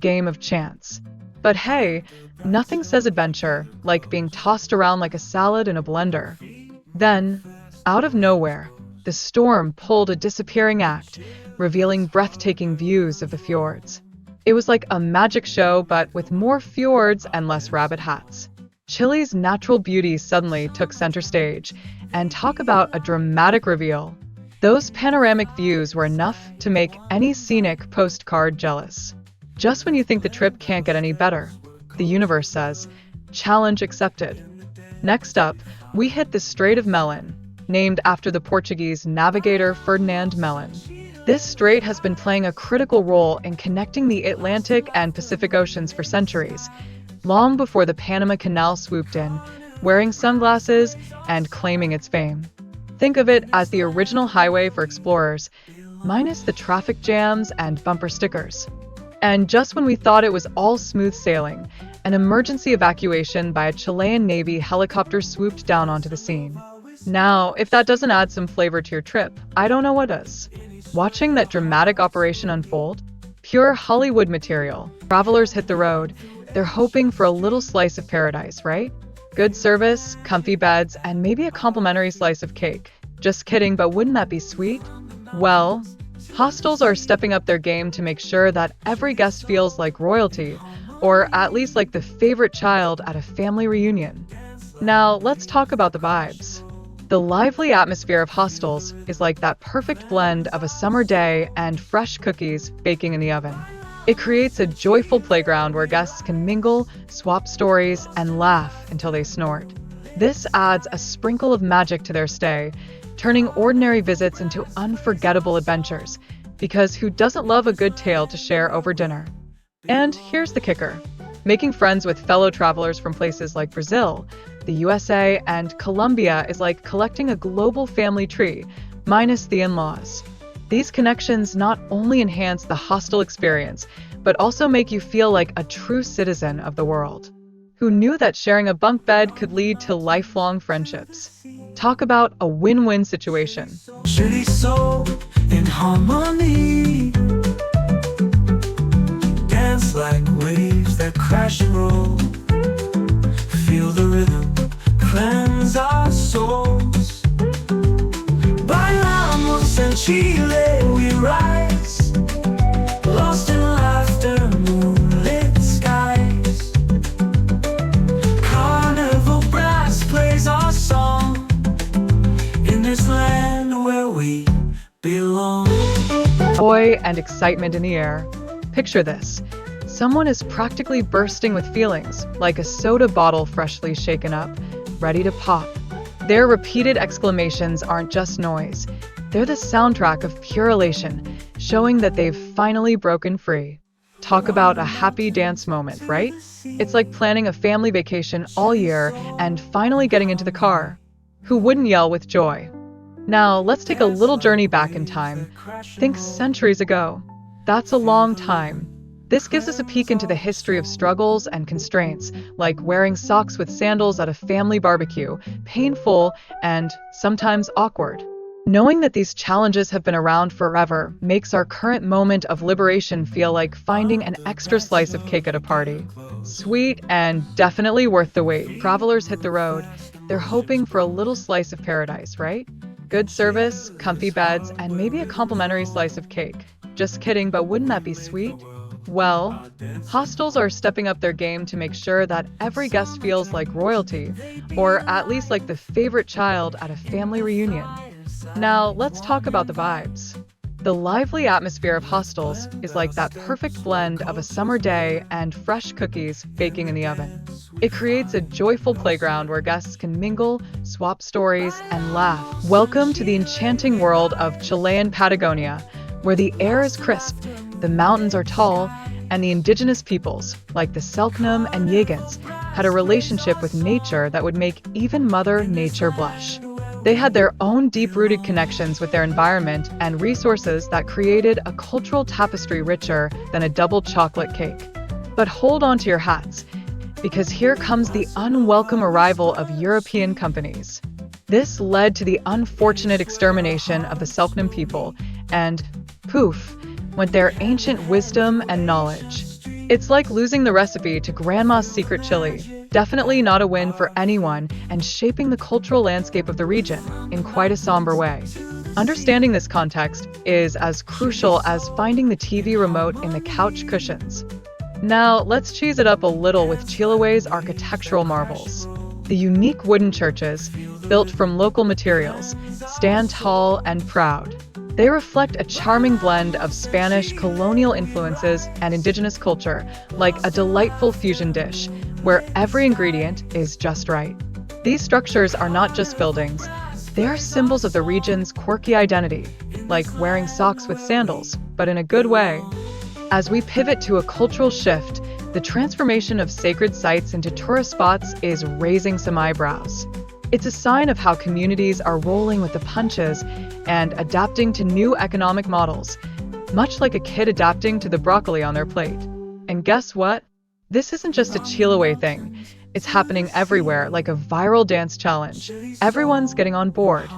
game of chance. But hey, nothing says adventure like being tossed around like a salad in a blender. Then, out of nowhere, the storm pulled a disappearing act, revealing breathtaking views of the fjords. It was like a magic show, but with more fjords and less rabbit hats. Chile's natural beauty suddenly took center stage, and talk about a dramatic reveal. Those panoramic views were enough to make any scenic postcard jealous. Just when you think the trip can't get any better, the universe says, challenge accepted. Next up, we hit the Strait of Melon, named after the Portuguese navigator Ferdinand Melon. This strait has been playing a critical role in connecting the Atlantic and Pacific Oceans for centuries, long before the Panama Canal swooped in, wearing sunglasses and claiming its fame. Think of it as the original highway for explorers, minus the traffic jams and bumper stickers. And just when we thought it was all smooth sailing, an emergency evacuation by a Chilean Navy helicopter swooped down onto the scene. Now, if that doesn't add some flavor to your trip, I don't know what does. Watching that dramatic operation unfold? Pure Hollywood material. Travelers hit the road. They're hoping for a little slice of paradise, right? Good service, comfy beds, and maybe a complimentary slice of cake. Just kidding, but wouldn't that be sweet? Well, hostels are stepping up their game to make sure that every guest feels like royalty, or at least like the favorite child at a family reunion. Now, let's talk about the vibes. The lively atmosphere of hostels is like that perfect blend of a summer day and fresh cookies baking in the oven. It creates a joyful playground where guests can mingle, swap stories, and laugh until they snort. This adds a sprinkle of magic to their stay, turning ordinary visits into unforgettable adventures, because who doesn't love a good tale to share over dinner? And here's the kicker. Making friends with fellow travelers from places like Brazil, the USA, and Colombia is like collecting a global family tree, minus the in-laws. These connections not only enhance the hostel experience, but also make you feel like a true citizen of the world. Who knew that sharing a bunk bed could lead to lifelong friendships? Talk about a win-win situation. City soul in harmony. Dance like waves that crash and roll. Feel the rhythm, cleanse our souls. Bailamos en Chile, we rise. Lost in laughter, moonlit skies. Carnival brass plays our song. In this land where we belong. Joy and excitement in the air. Picture this. Someone is practically bursting with feelings, like a soda bottle freshly shaken up, ready to pop. Their repeated exclamations aren't just noise. They're the soundtrack of pure elation, showing that they've finally broken free. Talk about a happy dance moment, right? It's like planning a family vacation all year and finally getting into the car. Who wouldn't yell with joy? Now, let's take a little journey back in time. Think centuries ago. That's a long time. This gives us a peek into the history of struggles and constraints, like wearing socks with sandals at a family barbecue, painful and sometimes awkward. Knowing that these challenges have been around forever makes our current moment of liberation feel like finding an extra slice of cake at a party. Sweet and definitely worth the wait. Travelers hit the road. They're hoping for a little slice of paradise, right? Good service, comfy beds, and maybe a complimentary slice of cake. Just kidding, but wouldn't that be sweet? Well, hostels are stepping up their game to make sure that every guest feels like royalty, or at least like the favorite child at a family reunion. Now, let's talk about the vibes. The lively atmosphere of hostels is like that perfect blend of a summer day and fresh cookies baking in the oven. It creates a joyful playground where guests can mingle, swap stories, and laugh. Welcome to the enchanting world of Chilean Patagonia, where the air is crisp, the mountains are tall, and the indigenous peoples, like the Selknam and Yagans, had a relationship with nature that would make even Mother Nature blush. They had their own deep-rooted connections with their environment and resources that created a cultural tapestry richer than a double chocolate cake. But hold on to your hats, because here comes the unwelcome arrival of European companies. This led to the unfortunate extermination of the Selknam people, and poof, went their ancient wisdom and knowledge. It's like losing the recipe to Grandma's secret chili. Definitely not a win for anyone, and shaping the cultural landscape of the region in quite a somber way. Understanding this context is as crucial as finding the TV remote in the couch cushions. Now, let's cheese it up a little with Chile's architectural marvels. The unique wooden churches, built from local materials, stand tall and proud. They reflect a charming blend of Spanish colonial influences and indigenous culture, like a delightful fusion dish, where every ingredient is just right. These structures are not just buildings, they are symbols of the region's quirky identity, like wearing socks with sandals, but in a good way. As we pivot to a cultural shift, the transformation of sacred sites into tourist spots is raising some eyebrows. It's a sign of how communities are rolling with the punches and adapting to new economic models, much like a kid adapting to the broccoli on their plate. And guess what? This isn't just a Chilean thing. It's happening everywhere, like a viral dance challenge. Everyone's getting on board.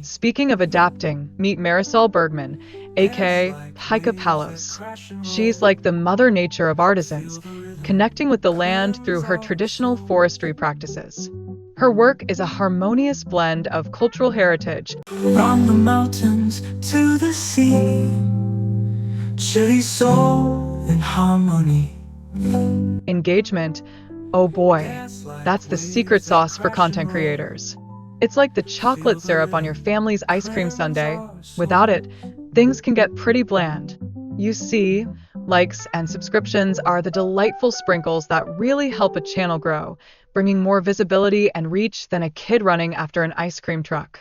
Speaking of adapting, meet Marisol Bergman, aka Pika Palos. She's like the mother nature of artisans, connecting with the land through her traditional forestry practices. Her work is a harmonious blend of cultural heritage. From the mountains to the sea, Chile's soul in harmony. Engagement, oh boy, that's the secret sauce for content creators. It's like the chocolate syrup on your family's ice cream sundae. Without it, things can get pretty bland. You see, likes and subscriptions are the delightful sprinkles that really help a channel grow, bringing more visibility and reach than a kid running after an ice cream truck.